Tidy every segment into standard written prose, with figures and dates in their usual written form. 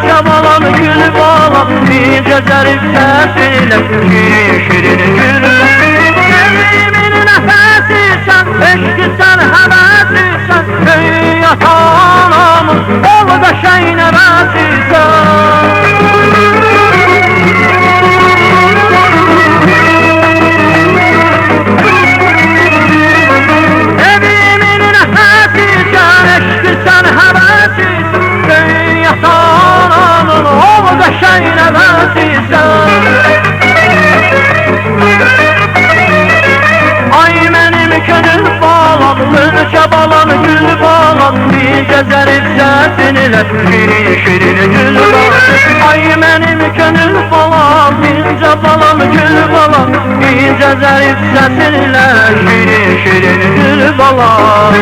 çabalam gül balam, ince zarif sesiyle şirin şirin gül. Sevdiğimin nefesi sen, eşki sen, hevesi sen, ey atanamın ol da şey nevesi sen. Ay benim könül bağlam, çabalam gül bağlam, ince zarif sesinle şirin şirin gül bağlam. Ay benim könül bağlam, ince bağlam gül bağlam, ince zarif sesinle şirin şirin gül bağlam.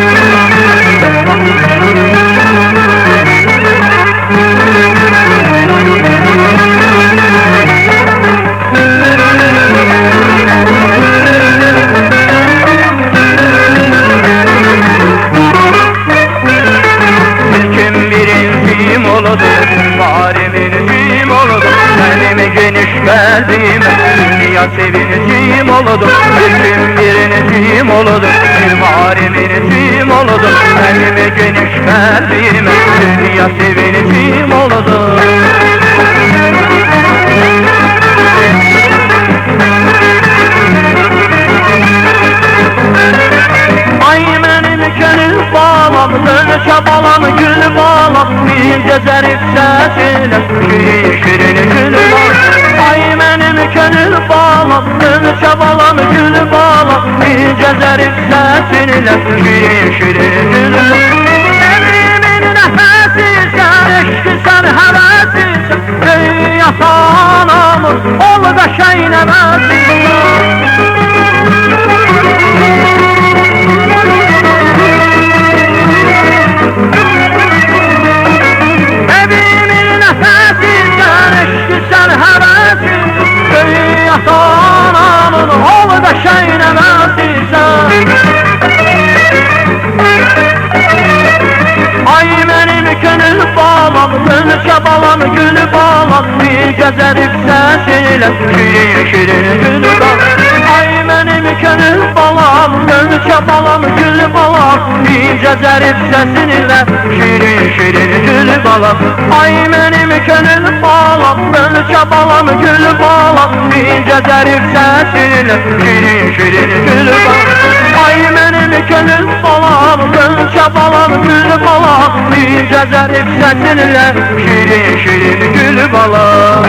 Varimin oldu, benim geniş kalbime dünya sevincim oldu. Bütün birincim oldu, varimin oldu, benim geniş kalbime dünya sevincim oldu. Ay benim gönül bağlam, çabalam gül bağlam, ince zarif sesiyle şirin şirin gül bağlam. Ay benim gönül bağlam, çabalam gül bağlam, ince zarif sesiyle şirin şirin gül bağlam. Sevdiğimin nefesi sen, eşki sen, hevesi sen, ey atanamın ol da şey nevesi sen. Anamın oğlu da şeylemesi sen. Ay benim könül bağlam, çabalam gül bağlam, ince zarif sesiyle şirin şirin gül bağlam. Ay benim könül bağlam, çabalam gül bağlam, ince zarif sesiyle şirin şirin gül bağlam. Ay benim könül bağlam, çabalam gül bağlam, ince zarif sesiyle şirin şirin gül bağlam. Ay benim könül bağlam, çabalam gül bağlam, ince zarif sesinle şirin şirin gül bağlam.